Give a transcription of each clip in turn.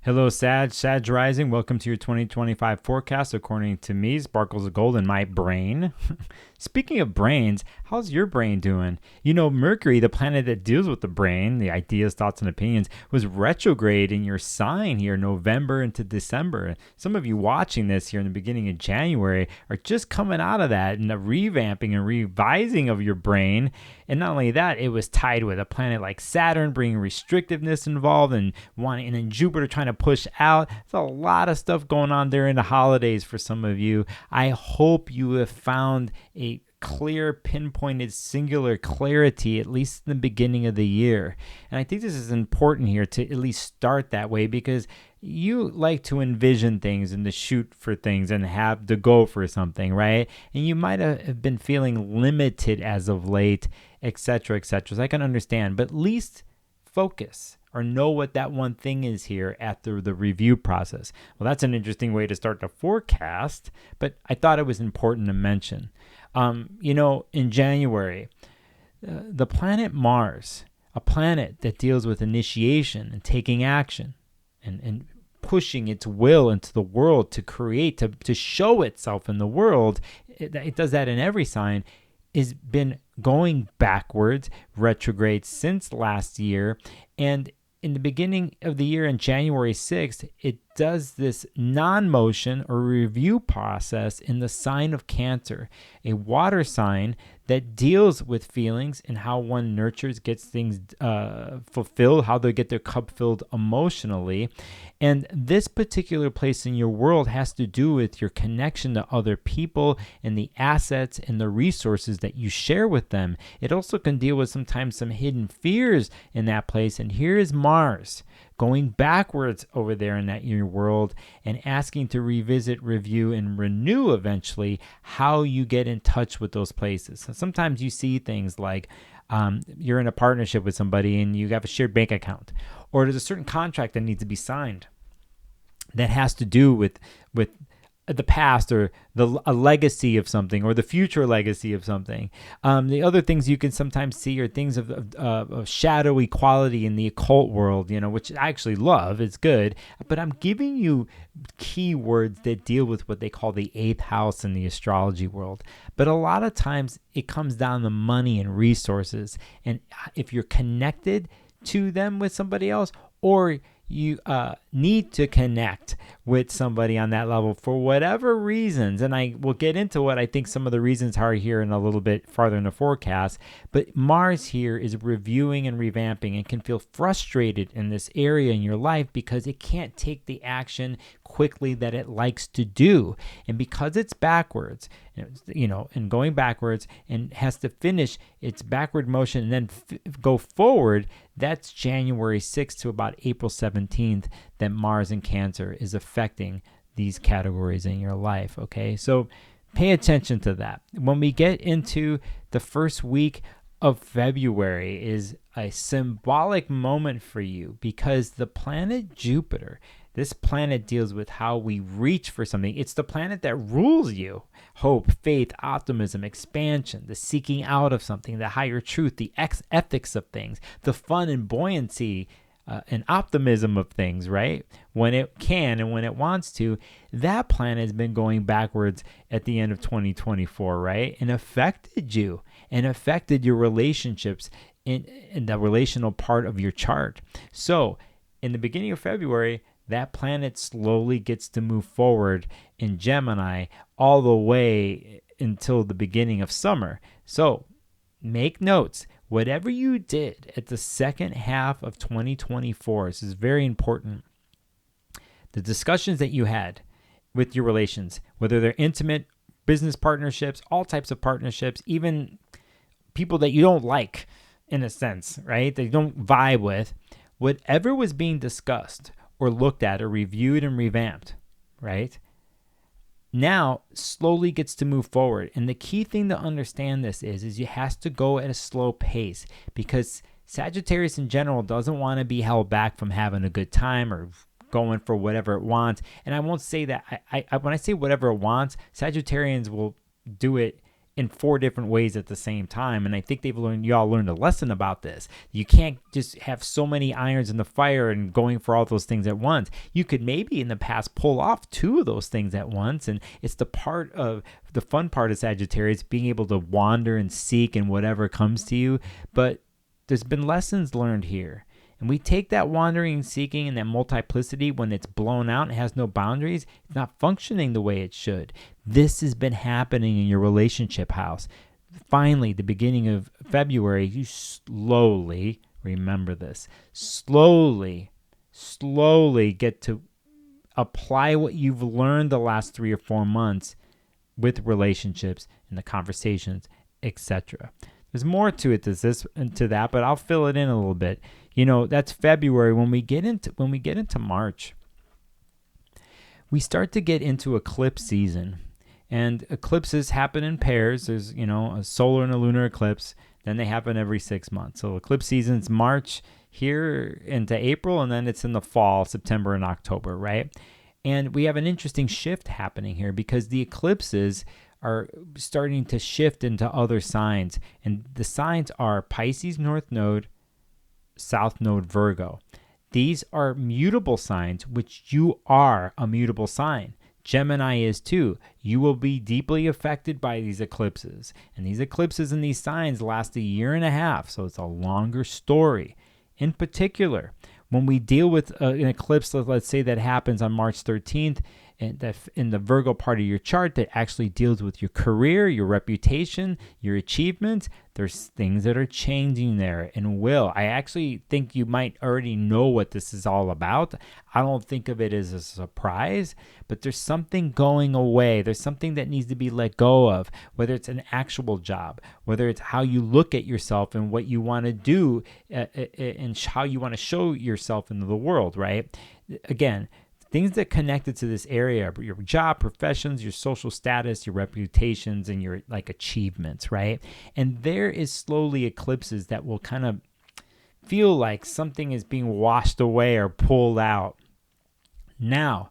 Hello, Sag Rising. Welcome to your 2025 forecast according to me, Sparkles of Gold in my brain. Speaking of brains, how's your brain doing? You know, Mercury, the planet that deals with the brain, the ideas, thoughts, and opinions, was retrograde in your sign here November into December. Some of you watching this here in the beginning of January are just coming out of that and the revamping and revising of your brain. And not only that, it was tied with a planet like Saturn, bringing restrictiveness involved and then Jupiter trying to push out. There's a lot of stuff going on during the holidays for some of you. I hope you have found a clear, pinpointed, singular clarity, at least in the beginning of the year. And I think this is important here to at least start that way, because you like to envision things and to shoot for things and have to go for something, right? And you might have been feeling limited as of late, etc., etc. So I can understand, but at least focus or know what that one thing is here after the review process. Well, that's an interesting way to start the forecast, but I thought it was important to mention. In January, the planet Mars, a planet that deals with initiation and taking action and pushing its will into the world to create, to show itself in the world, it does that in every sign, has been going backwards, retrograde since last year. And in the beginning of the year, on January 6th, it does this non-motion or review process in the sign of Cancer, a water sign that deals with feelings and how one nurtures, gets things fulfilled, how they get their cup filled emotionally. And this particular place in your world has to do with your connection to other people and the assets and the resources that you share with them. It also can deal with sometimes some hidden fears in that place. And here is Mars going backwards over there in that your world and asking to revisit, review, and renew eventually how you get in touch with those places. So sometimes you see things like you're in a partnership with somebody and you have a shared bank account, or there's a certain contract that needs to be signed that has to do with the past or a legacy of something or the future legacy of something. The other things you can sometimes see are things of shadowy quality in the occult world, which I actually love. It's good. But I'm giving you keywords that deal with what they call the eighth house in the astrology world. But a lot of times it comes down to money and resources. And if you're connected to them with somebody else, or you need to connect with somebody on that level for whatever reasons. And I will get into what I think some of the reasons are here in a little bit farther in the forecast. But Mars here is reviewing and revamping and can feel frustrated in this area in your life because it can't take the action quickly that it likes to do. And because it's backwards, and going backwards and has to finish its backward motion and then go forward, that's January 6th to about April 17th that Mars in Cancer is affecting these categories in your life, okay? So pay attention to that. When we get into the first week of February is a symbolic moment for you because the planet Jupiter, this planet deals with how we reach for something. It's the planet that rules you. Hope, faith, optimism, expansion, the seeking out of something, the higher truth, the ethics of things, the fun and buoyancy and optimism of things, right? When it can and when it wants to. That planet has been going backwards at the end of 2024, right? And affected you and affected your relationships in the relational part of your chart. So in the beginning of February, that planet slowly gets to move forward in Gemini all the way until the beginning of summer. So make notes. Whatever you did at the second half of 2024, this is very important. The discussions that you had with your relations, whether they're intimate, business partnerships, all types of partnerships, even people that you don't like in a sense, right? That you don't vibe with, whatever was being discussed or looked at or reviewed and revamped, right? Now slowly gets to move forward. And the key thing to understand this is you have to go at a slow pace because Sagittarius in general doesn't want to be held back from having a good time or going for whatever it wants. And I won't say that. I when I say whatever it wants, Sagittarians will do it in 4 different ways at the same time. And I think y'all learned a lesson about this. You can't just have so many irons in the fire and going for all those things at once. You could maybe in the past pull off 2 of those things at once. And it's the fun part of Sagittarius, being able to wander and seek and whatever comes to you. But there's been lessons learned here. And we take that wandering and seeking and that multiplicity when it's blown out and has no boundaries, it's not functioning the way it should. This has been happening in your relationship house. Finally, the beginning of February, you slowly, remember this, slowly get to apply what you've learned the last 3 or 4 months with relationships and the conversations, etc. There's more to it to that, but I'll fill it in a little bit. That's February. When we get into March, we start to get into eclipse season. And eclipses happen in pairs. There's, a solar and a lunar eclipse. Then they happen every 6 months. So eclipse season's March here into April, and then it's in the fall, September and October, right? And we have an interesting shift happening here because the eclipses are starting to shift into other signs. And the signs are Pisces North Node, South Node, Virgo. These are mutable signs, which you are a mutable sign. Gemini is too. You will be deeply affected by these eclipses. And these eclipses and these signs last a year and a half, so it's a longer story. In particular, when we deal with an eclipse, let's say that happens on March 13th, and that in the Virgo part of your chart that actually deals with your career, your reputation, your achievements, there's things that are changing there and will. I actually think you might already know what this is all about. I don't think of it as a surprise, but there's something going away. There's something that needs to be let go of, whether it's an actual job, whether it's how you look at yourself and what you want to do and how you want to show yourself into the world, right? Again, things that connected to this area, your job, professions, your social status, your reputations, and your achievements, right? And there is slowly eclipses that will kind of feel like something is being washed away or pulled out. Now,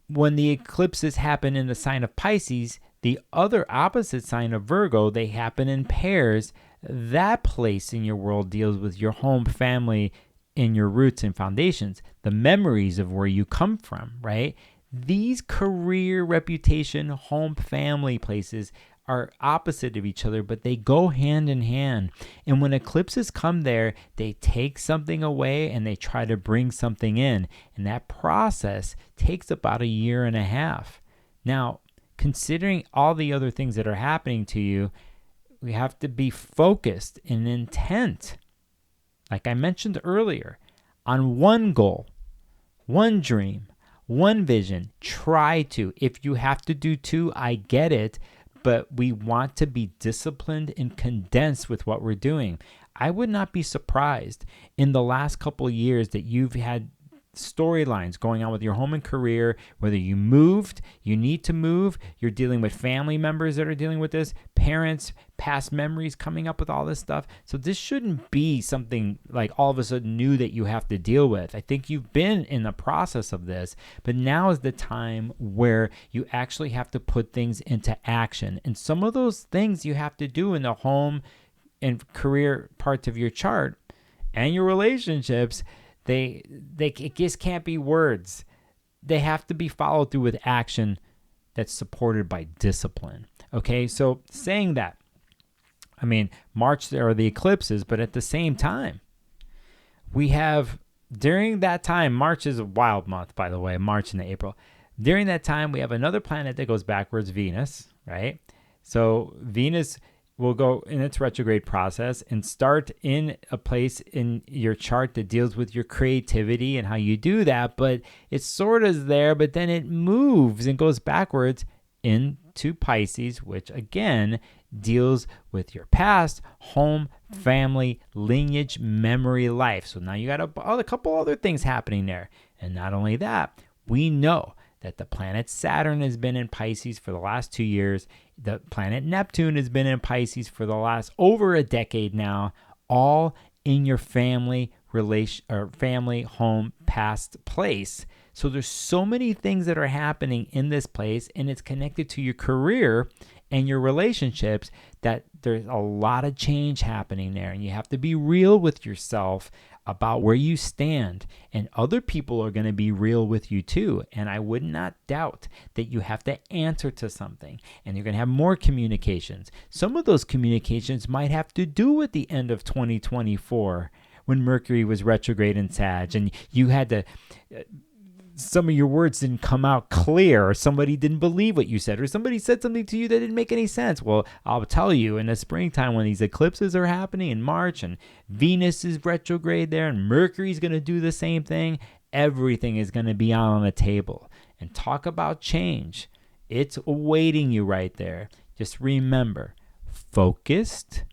when the eclipses happen in the sign of Pisces, the other opposite sign of Virgo, they happen in pairs. That place in your world deals with your home, family, in your roots and foundations, the memories of where you come from, right? These career, reputation, home, family places are opposite of each other, but they go hand in hand. And when eclipses come there, they take something away and they try to bring something in. And that process takes about a year and a half. Now, considering all the other things that are happening to you, we have to be focused and intent, like I mentioned earlier, on one goal, one dream, one vision. Try to. If you have to do 2, I get it, but we want to be disciplined and condensed with what we're doing. I would not be surprised in the last couple of years that you've had storylines going on with your home and career, whether you moved, you need to move, you're dealing with family members that are dealing with this, parents, past memories coming up with all this stuff. So this shouldn't be something like all of a sudden new that you have to deal with. I think you've been in the process of this, but now is the time where you actually have to put things into action. And some of those things you have to do in the home and career parts of your chart and your relationships, it just can't be words. They have to be followed through with action that's supported by discipline. Okay, so saying that, I mean, March there are the eclipses, but at the same time, we have during that time, March is a wild month, by the way, March and April. During that time, we have another planet that goes backwards, Venus, right? So Venus will go in its retrograde process and start in a place in your chart that deals with your creativity and how you do that, but it's sort of there, but then it moves and goes backwards into Pisces, which again deals with your past, home, family, lineage, memory, life. So now you got a couple other things happening there. And not only that, we know that the planet Saturn has been in Pisces for the last 2 years. The planet Neptune has been in Pisces for the last over a decade now, all in your family, relation, or family, home, past place. So there's so many things that are happening in this place, and it's connected to your career and your relationships, that there's a lot of change happening there, and you have to be real with yourself about where you stand, and other people are going to be real with you too. And I would not doubt that you have to answer to something, and you're going to have more communications. Some of those communications might have to do with the end of 2024 when Mercury was retrograde in Sag, and you had to some of your words didn't come out clear, or somebody didn't believe what you said, or somebody said something to you that didn't make any sense. Well, I'll tell you, in the springtime when these eclipses are happening in March, and Venus is retrograde there, and Mercury's going to do the same thing, everything is going to be out on the table. And talk about change. It's awaiting you right there. Just remember, focused,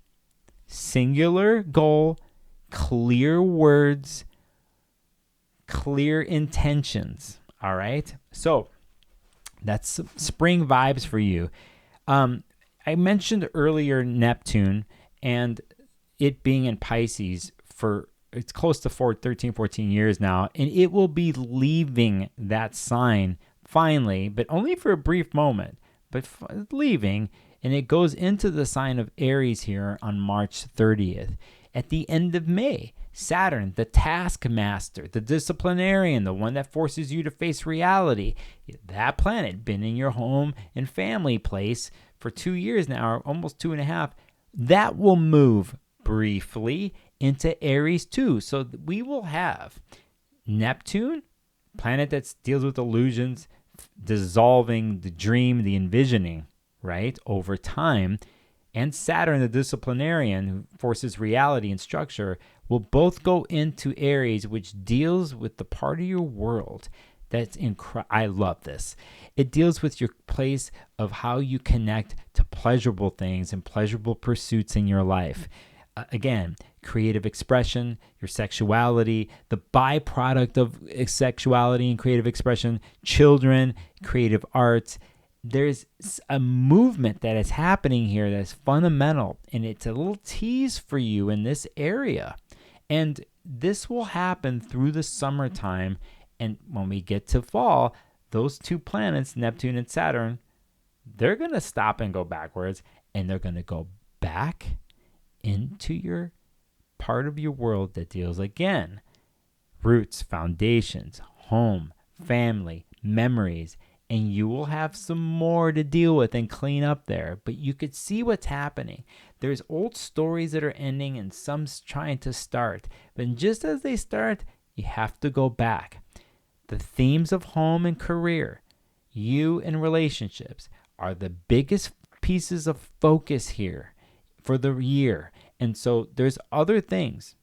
singular goal, clear words, clear intentions. All right. So that's spring vibes for you. I mentioned earlier Neptune and it being in Pisces for it's close to 13, 14 years now. And it will be leaving that sign finally, but only for a brief moment, but leaving. And it goes into the sign of Aries here on March 30th. At the end of May, Saturn, the taskmaster, the disciplinarian, the one that forces you to face reality, that planet, been in your home and family place for 2 years now, or almost 2.5, that will move briefly into Aries too. So we will have Neptune, planet that deals with illusions, dissolving the dream, the envisioning, right, over time, and Saturn, the disciplinarian, who forces reality and structure, will both go into Aries, which deals with the part of your world that's I love this. It deals with your place of how you connect to pleasurable things and pleasurable pursuits in your life. Again, creative expression, your sexuality, the byproduct of sexuality and creative expression, children, creative arts. There's a movement that is happening here that's fundamental, and it's a little tease for you in this area. And this will happen through the summertime. And when we get to fall, those two planets, Neptune and Saturn, they're going to stop and go backwards, and they're going to go back into your part of your world that deals, again, roots, foundations, home, family, memories. And you will have some more to deal with and clean up there. But you could see what's happening. There's old stories that are ending and some trying to start. But just as they start, you have to go back. The themes of home and career, you and relationships, are the biggest pieces of focus here for the year. And so there's other things.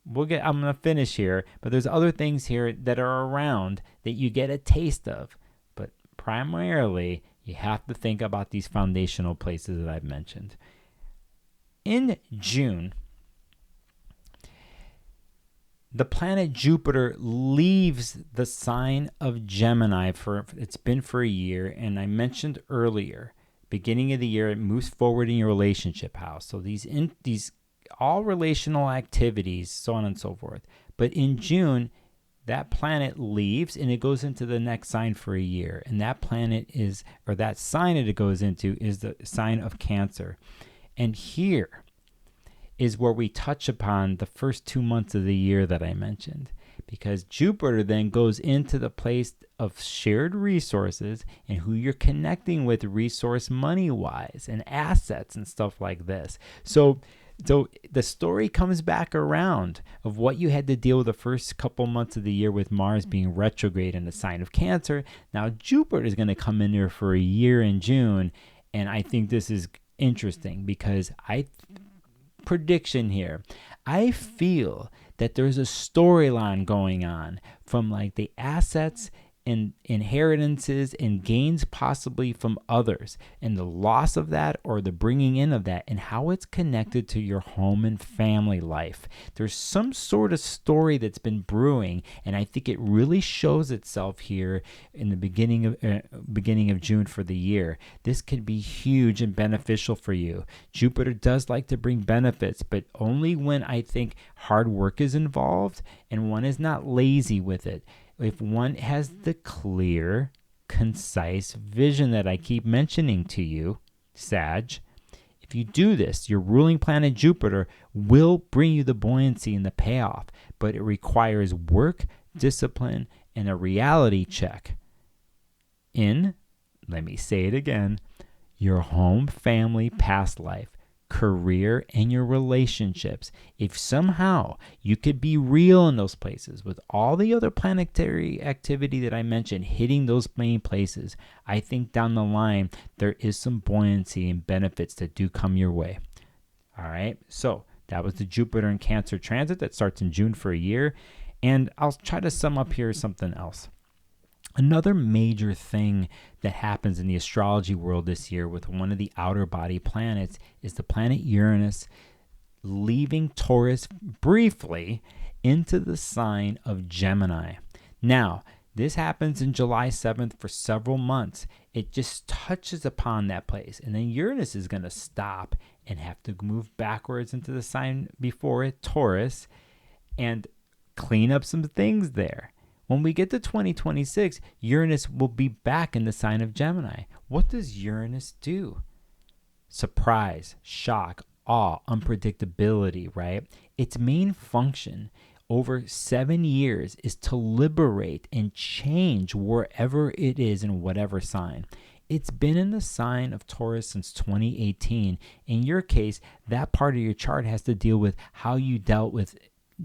I'm going to finish here. But there's other things here that are around that you get a taste of. Primarily, you have to think about these foundational places that I've mentioned. In June, the planet Jupiter leaves the sign of Gemini it's been for a year, and I mentioned earlier, beginning of the year, it moves forward in your relationship house. So these all relational activities, so on and so forth. But in June, that planet leaves and it goes into the next sign for a year. And that planet that sign that it goes into is the sign of Cancer. And here is where we touch upon the first 2 months of the year that I mentioned. Because Jupiter then goes into the place of shared resources and who you're connecting with resource money-wise and assets and stuff like this. So the story comes back around of what you had to deal with the first couple months of the year with Mars being retrograde in the sign of Cancer. Now Jupiter is going to come in there for a year in June, and I think this is interesting because prediction here, I feel that there's a storyline going on from like the assets and inheritances and gains possibly from others and the loss of that or the bringing in of that and how it's connected to your home and family life. There's some sort of story that's been brewing, and I think it really shows itself here in the beginning of June for the year. This could be huge and beneficial for you. Jupiter does like to bring benefits, but only when I think hard work is involved and one is not lazy with it. If one has the clear, concise vision that I keep mentioning to you, Sag. If you do this, your ruling planet Jupiter will bring you the buoyancy and the payoff, but it requires work, discipline, and a reality check in, let me say it again, your home, family, past life, career, and your relationships. If somehow you could be real in those places with all the other planetary activity that I mentioned hitting those main places, I think down the line there is some buoyancy and benefits that do come your way. All right, so that was the Jupiter and Cancer transit that starts in June for a year. And I'll try to sum up here something else. Another major thing that happens in the astrology world this year with one of the outer body planets is the planet Uranus leaving Taurus briefly into the sign of Gemini. Now, this happens in July 7th for several months. It just touches upon that place. And then Uranus is going to stop and have to move backwards into the sign before it, Taurus, and clean up some things there. When we get to 2026, Uranus will be back in the sign of Gemini. What does Uranus do? Surprise, shock, awe, unpredictability, right? Its main function over 7 years is to liberate and change wherever it is in whatever sign. It's been in the sign of Taurus since 2018. In your case, that part of your chart has to deal with how you dealt with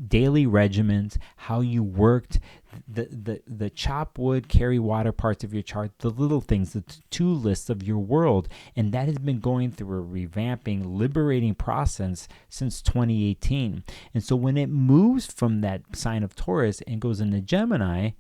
daily regimens, how you worked, the chop wood, carry water parts of your chart, the little things, the to-do lists of your world. And that has been going through a revamping, liberating process since 2018. And so when it moves from that sign of Taurus and goes into Gemini,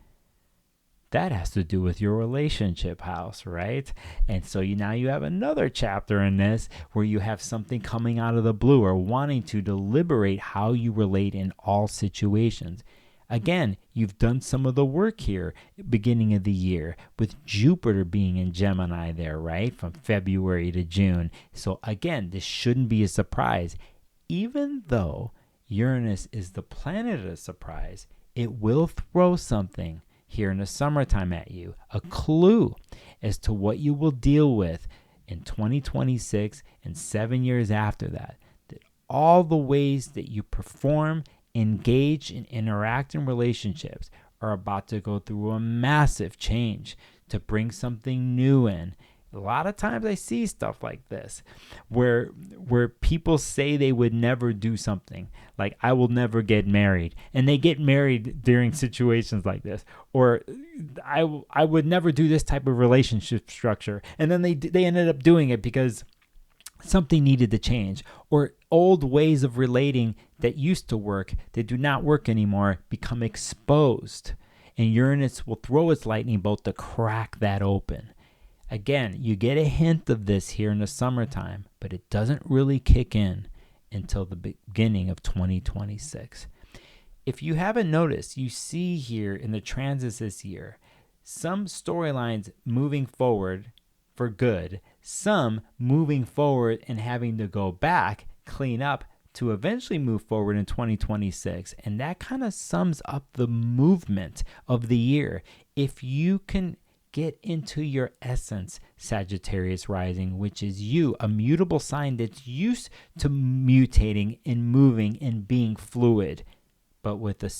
that has to do with your relationship house, right? And so now you have another chapter in this where you have something coming out of the blue or wanting to deliberate how you relate in all situations. Again, you've done some of the work here beginning of the year with Jupiter being in Gemini there, right? From February to June. So again, this shouldn't be a surprise. Even though Uranus is the planet of surprise, it will throw something here in the summertime at you, a clue as to what you will deal with in 2026 and 7 years after that. That all the ways that you perform, engage, and interact in relationships are about to go through a massive change to bring something new in. A lot of times I see stuff like this where people say they would never do something, like I will never get married, and they get married during situations like this, or I would never do this type of relationship structure, and then they ended up doing it because something needed to change, or old ways of relating that used to work, that do not work anymore, become exposed, and Uranus will throw its lightning bolt to crack that open. Again, you get a hint of this here in the summertime, but it doesn't really kick in until the beginning of 2026. If you haven't noticed, you see here in the transits this year, some storylines moving forward for good, some moving forward and having to go back, clean up, to eventually move forward in 2026. And that kind of sums up the movement of the year. If you can get into your essence, Sagittarius rising, which is you, a mutable sign that's used to mutating and moving and being fluid. But with a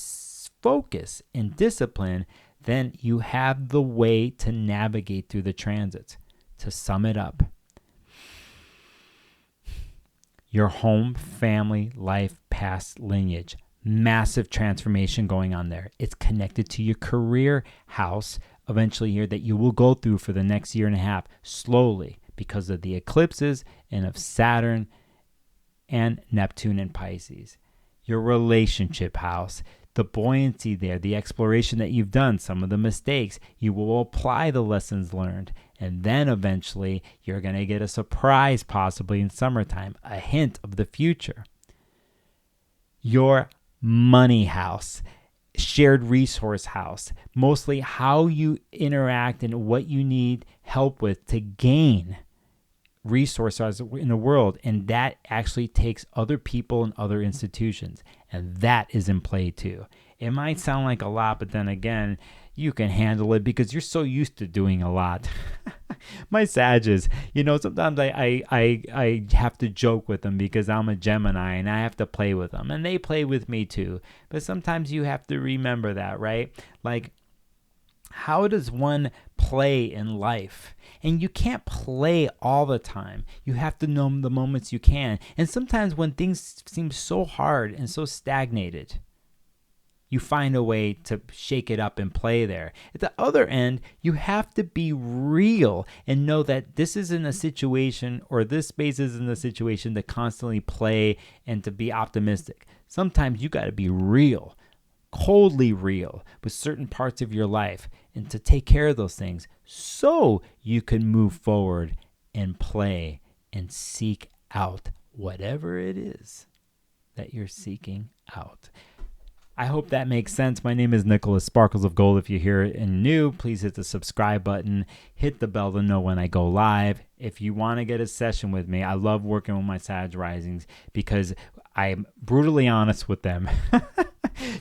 focus and discipline, then you have the way to navigate through the transits. To sum it up, your home, family, life, past lineage, massive transformation going on there. It's connected to your career house eventually here that you will go through for the next year and a half slowly because of the eclipses and of Saturn and Neptune and Pisces. Your relationship house, the buoyancy there, the exploration that you've done, some of the mistakes, you will apply the lessons learned. And then eventually you're going to get a surprise possibly in summertime, a hint of the future. Your money house, shared resource house, mostly how you interact and what you need help with to gain resources in the world. And that actually takes other people and other institutions. And that is in play too. It might sound like a lot, but then again, you can handle it because you're so used to doing a lot. My Sages, sometimes I have to joke with them because I'm a Gemini and I have to play with them and they play with me too. But sometimes you have to remember that, right? Like, how does one play in life? And you can't play all the time. You have to know the moments you can. And sometimes when things seem so hard and so stagnated, you find a way to shake it up and play there. At the other end, you have to be real and know that this isn't a situation, or this space isn't a situation to constantly play and to be optimistic. Sometimes you got to be real, coldly real with certain parts of your life, and to take care of those things so you can move forward and play and seek out whatever it is that you're seeking out. I hope that makes sense. My name is Nicholas Sparkles of Gold. If you're here and new, please hit the subscribe button, hit the bell to know when I go live. If you want to get a session with me, I love working with my Sag risings because I'm brutally honest with them.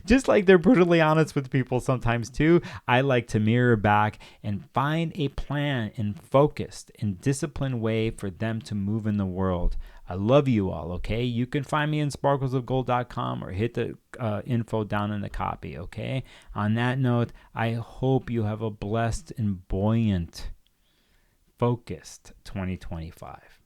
Just like they're brutally honest with people sometimes too, I like to mirror back and find a plan and focused and disciplined way for them to move in the world. I love you all, okay? You can find me in sparklesofgold.com or hit the info down in the copy, okay? On that note, I hope you have a blessed and buoyant, focused 2025.